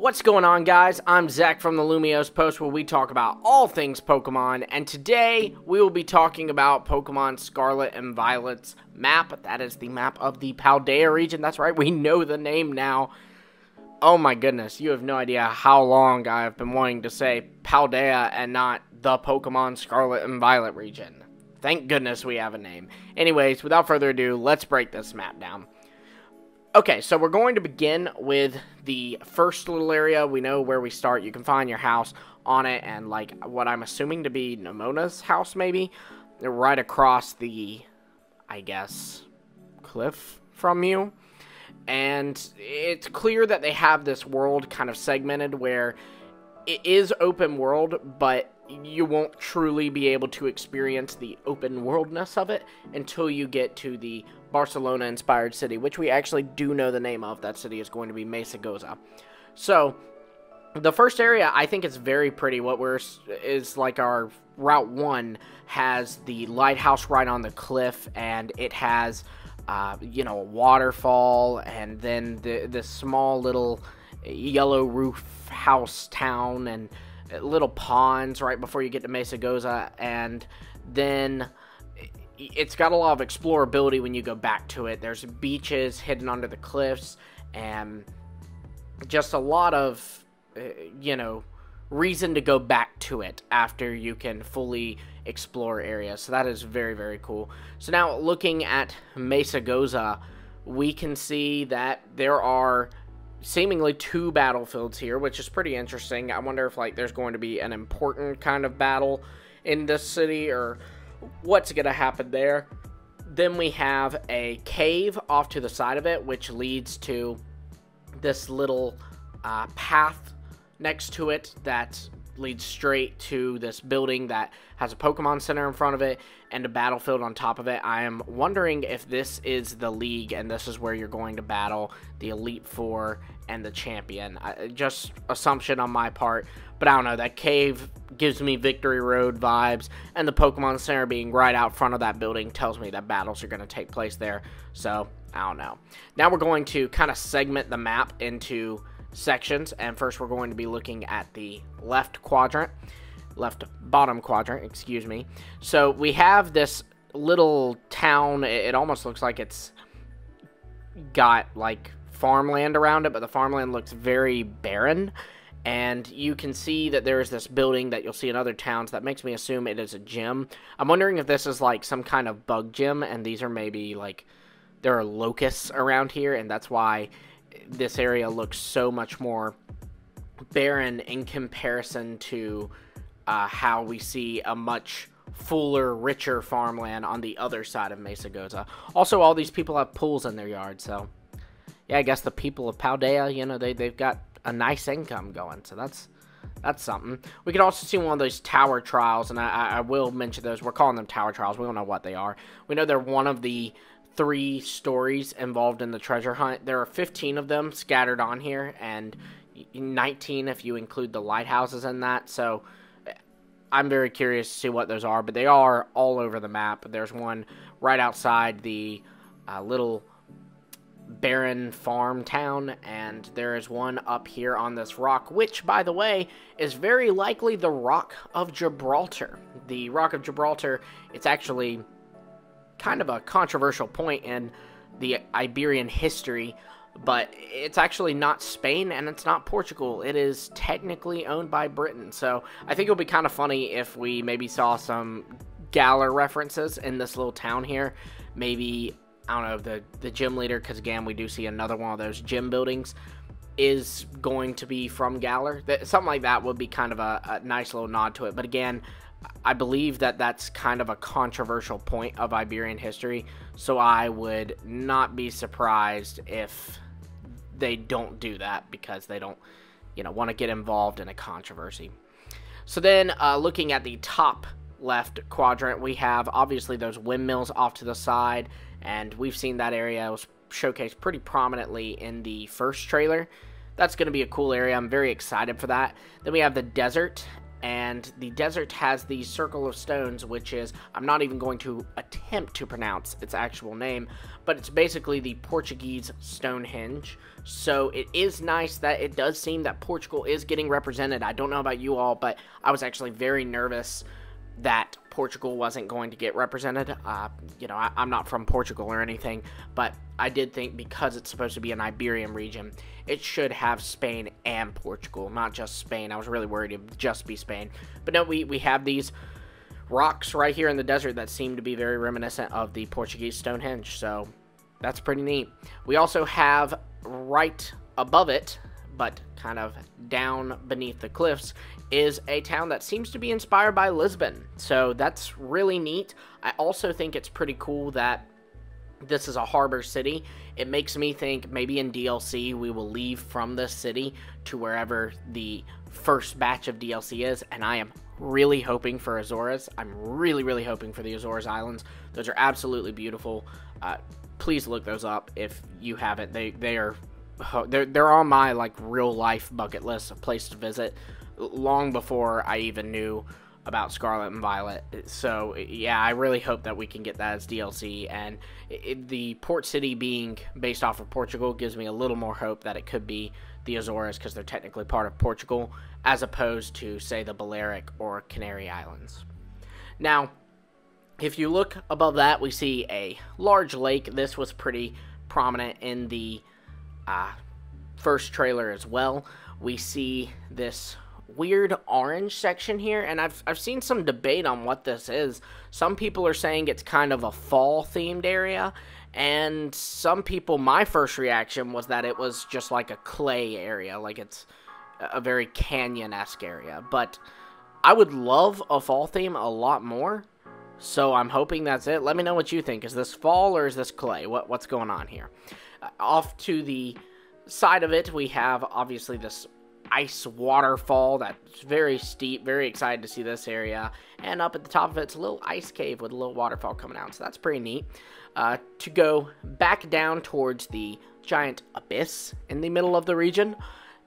What's going on, guys? I'm Zach from the Lumios Post, where we talk about all things Pokemon, and today we will be talking about Pokemon Scarlet and Violet's map. That is the map of the Paldea region. That's right, we know the name now. Oh my goodness, you have no idea how long I have been wanting to say Paldea and not the Pokemon Scarlet and Violet region. Thank goodness we have a name. Anyways, without further ado, let's break this map down. Okay, so we're going to begin with the first little area. We know where we start. You can find your house on it, and like what I'm assuming to be Nemona's house, maybe, right across the, I guess, cliff from you. And it's clear that they have this world kind of segmented where it is open world, but you won't truly be able to experience the open worldness of it until you get to the Barcelona-inspired city, which we actually do know the name of. That city is going to be Mesa. So, the first area, I think is very pretty. Is like our Route 1 has the lighthouse right on the cliff, and it has, you know, a waterfall, and then the small little yellow roof house town, and little ponds right before you get to Mesa, and then it's got a lot of explorability when you go back to it. There's beaches hidden under the cliffs, and just a lot of, you know, reason to go back to it after you can fully explore areas. So that is very, very cool. So now looking at Mesa, we can see that there are seemingly two battlefields here, which is pretty interesting. I wonder if like there's going to be an important kind of battle in this city, or what's gonna happen there. Then we have a cave off to the side of it, which leads to this little path next to it that leads straight to this building that has a Pokemon Center in front of it and a battlefield on top of it. I am wondering if this is the league and this is where you're going to battle the Elite Four and the champion. Just assumption on my part, but I don't know. That cave gives me Victory Road vibes, and the Pokemon Center being right out front of that building tells me that battles are going to take place there. So, I don't know. Now we're going to kind of segment the map into sections, and first we're going to be looking at the left bottom quadrant, excuse me. So we have this little town. It almost looks like it's got like farmland around it, but the farmland looks very barren, and you can see that there is this building that you'll see in other towns that makes me assume it is a gym. I'm wondering if this is like some kind of bug gym, and these are maybe like there are locusts around here, and that's why this area looks so much more barren in comparison to how we see a much fuller, richer farmland on the other side of Mesa. Also, all these people have pools in their yard, so yeah, I guess the people of Paldea, you know, they've got a nice income going, so that's something. We could also see one of those tower trials, and I will mention those. We're calling them tower trials. We don't know what they are. We know they're one of the 3 stories involved in the treasure hunt. There are 15 of them scattered on here, and 19 if you include the lighthouses in that. So I'm very curious to see what those are, but they are all over the map. There's one right outside the little barren farm town, and there is one up here on this rock, which, by the way, is very likely the Rock of Gibraltar. The Rock of Gibraltar, it's actually kind of a controversial point in the Iberian history, but it's actually not Spain and it's not Portugal. It is technically owned by Britain. So I think it'll be kind of funny if we maybe saw some Galar references in this little town here. Maybe, I don't know, the gym leader, because again, we do see another one of those gym buildings, is going to be from Galar. Something like that would be kind of a nice little nod to it. But again, I believe that that's kind of a controversial point of Iberian history, so I would not be surprised if they don't do that because they don't, you know, want to get involved in a controversy. So then, looking at the top left quadrant, we have obviously those windmills off to the side, and we've seen that area. It was showcased pretty prominently in the first trailer. That's going to be a cool area. I'm very excited for that. Then we have the desert, and the desert has the Circle of Stones, which is, I'm not even going to attempt to pronounce its actual name, but it's basically the Portuguese Stonehenge. So it is nice that it does seem that Portugal is getting represented. I don't know about you all, but I was actually very nervous that Portugal wasn't going to get represented. I'm not from Portugal or anything, but I did think because it's supposed to be an Iberian region, it should have Spain and Portugal, not just Spain. I was really worried it would just be Spain. But no, we have these rocks right here in the desert that seem to be very reminiscent of the Portuguese Stonehenge, so that's pretty neat. We also have right above it, but kind of down beneath the cliffs, is a town that seems to be inspired by Lisbon. So that's really neat. I also think it's pretty cool that this is a harbor city. It makes me think maybe in DLC we will leave from this city to wherever the first batch of DLC is, and I am really hoping for Azores. I'm really hoping for the Azores Islands. Those are absolutely beautiful. Please look those up if you haven't. They're on my like real life bucket list, a place to visit, long before I even knew about Scarlet and Violet. So yeah, I really hope that we can get that as DLC, and the port city being based off of Portugal gives me a little more hope that it could be the Azores, because they're technically part of Portugal, as opposed to, say, the Balearic or Canary Islands. Now, if you look above that, we see a large lake. This was pretty prominent in the first trailer as well. We see this weird orange section here, and I've seen some debate on what this is. Some people are saying it's kind of a fall themed area, and some people, my first reaction was that it was just like a clay area, like it's a very canyon-esque area. But I would love a fall theme a lot more, so I'm hoping that's it. Let me know what you think. Is this fall or is this clay? What's going on here? Off to the side of it, we have obviously this ice waterfall that's very steep. Very excited to see this area. And up at the top of it's a little ice cave with a little waterfall coming out, so that's pretty neat. To go back down towards the giant abyss in the middle of the region,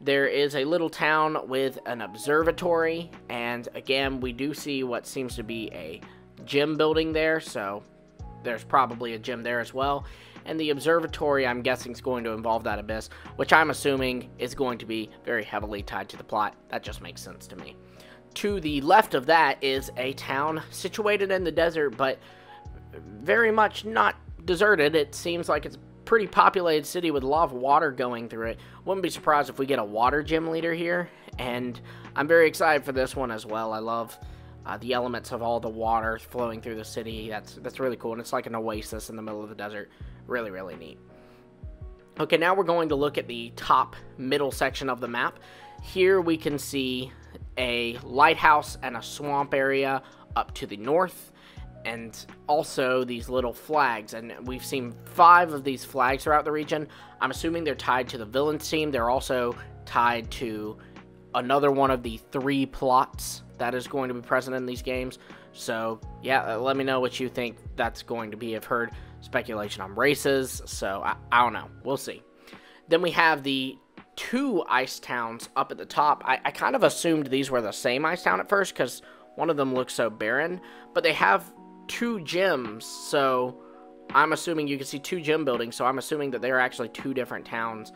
there is a little town with an observatory, and again we do see what seems to be a gym building there, so there's probably a gym there as well. And the observatory, I'm guessing, is going to involve that abyss, which I'm assuming is going to be very heavily tied to the plot. That just makes sense to me. To the left of that is a town situated in the desert, but very much not deserted. It seems like it's a pretty populated city with a lot of water going through it. Wouldn't be surprised if we get a water gym leader here, and I'm very excited for this one as well. I love the elements of all the water flowing through the city. That's really cool, and it's like an oasis in the middle of the desert. Really neat. Okay, now we're going to look at the top middle section of the map. Here we can see a lighthouse and a swamp area up to the north, and also these little flags, and we've seen 5 of these flags throughout the region. I'm assuming they're tied to the villain's team. They're also tied to another one of the 3 plots that is going to be present in these games. So yeah, let me know what you think that's going to be. I've heard speculation on races, so I don't know. We'll see. Then we have the 2 ice towns up at the top. I kind of assumed these were the same ice town at first because one of them looks so barren, but they have 2 gyms, so I'm assuming you can see 2 gym buildings, so I'm assuming that they're actually 2 different towns.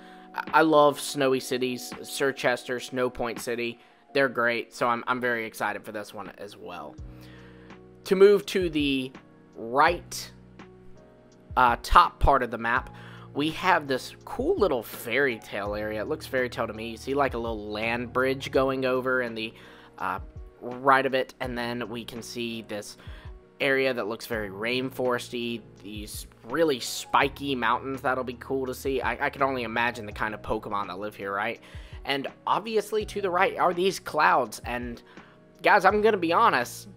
I love snowy cities. Sirchester, Snow Point City, they're great, so I'm very excited for this one as well. To move to the right top part of the map, we have this cool little fairy tale area. It looks fairy tale to me. You see like a little land bridge going over in the right of it, and then we can see this area that looks very rainforesty, these really spiky mountains. That'll be cool to see. I can only imagine the kind of Pokemon that live here, right? And obviously to the right are these clouds, and guys, I'm gonna be honest,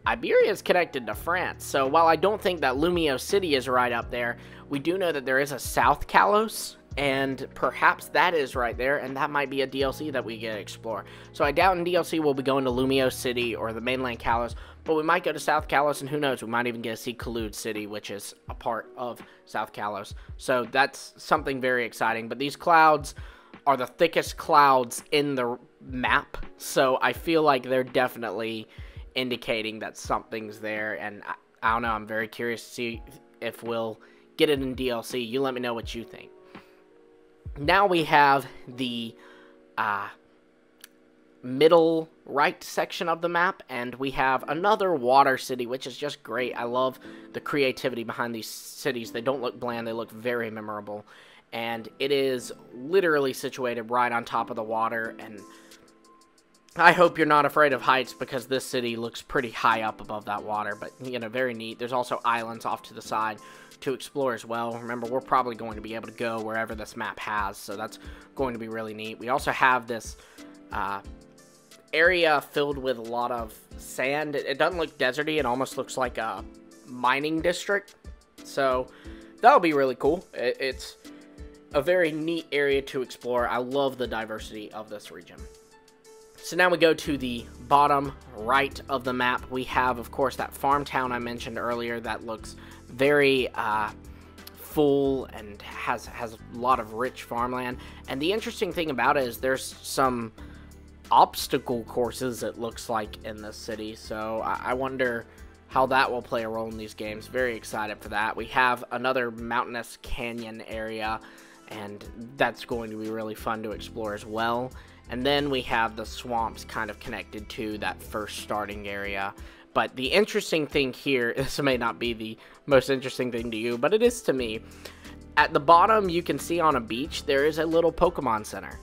Iberia is connected to France, so while I don't think that Lumio City is right up there, we do know that there is a South Kalos, and perhaps that is right there, and that might be a DLC that we get to explore. So I doubt in DLC we'll be going to Lumio City or the mainland Kalos, but we might go to South Kalos, and who knows, we might even get to see Kalude City, which is a part of South Kalos. So that's something very exciting, but these clouds are the thickest clouds in the map, so I feel like they're definitely indicating that something's there, and I don't know, I'm very curious to see if we'll get it in DLC. You let me know what you think. Now we have the middle right section of the map, and we have another water city, which is just great. I love the creativity behind these cities. They don't look bland, they look very memorable, and it is literally situated right on top of the water. And I hope you're not afraid of heights, because this city looks pretty high up above that water, but, you know, very neat. There's also islands off to the side to explore as well. Remember, we're probably going to be able to go wherever this map has, so that's going to be really neat. We also have this area filled with a lot of sand. It doesn't look deserty. It almost looks like a mining district, so that'll be really cool. It's a very neat area to explore. I love the diversity of this region. So now we go to the bottom right of the map. We have, of course, that farm town I mentioned earlier that looks very full and has a lot of rich farmland. And the interesting thing about it is there's some obstacle courses, it looks like, in this city, so I wonder how that will play a role in these games. Very excited for that. We have another mountainous canyon area, and that's going to be really fun to explore as well. And then we have the swamps kind of connected to that first starting area. But the interesting thing here, this may not be the most interesting thing to you, but it is to me. At the bottom, you can see on a beach, there is a little Pokemon Center.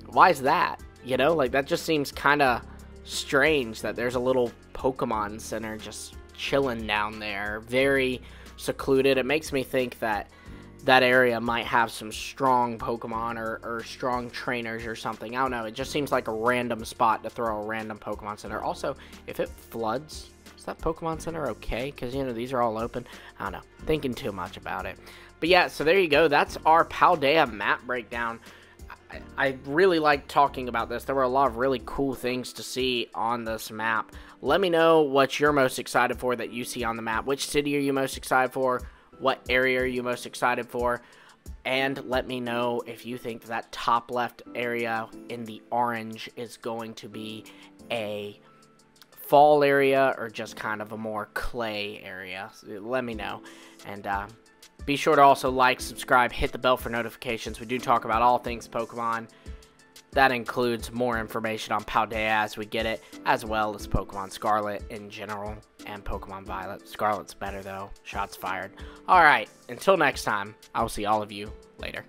Why is that? You know, like, that just seems kind of strange that there's a little Pokemon Center just chilling down there. Very secluded. It makes me think that that area might have some strong Pokemon or strong trainers or something. I don't know. It just seems like a random spot to throw a random Pokemon Center. Also, if it floods, is that Pokemon Center okay? Because, you know, these are all open. I don't know. Thinking too much about it. But yeah, so there you go. That's our Paldea map breakdown. I really like talking about this. There were a lot of really cool things to see on this map. Let me know what you're most excited for that you see on the map. Which city are you most excited for? What area are you most excited for? And let me know if you think that top left area in the orange is going to be a fall area or just kind of a more clay area. So let me know. And be sure to also like, subscribe, hit the bell for notifications. We do talk about all things Pokemon. That includes more information on Paldea as we get it, as well as Pokemon Scarlet in general and Pokemon Violet. Scarlet's better though. Shots fired. Alright, until next time, I will see all of you later.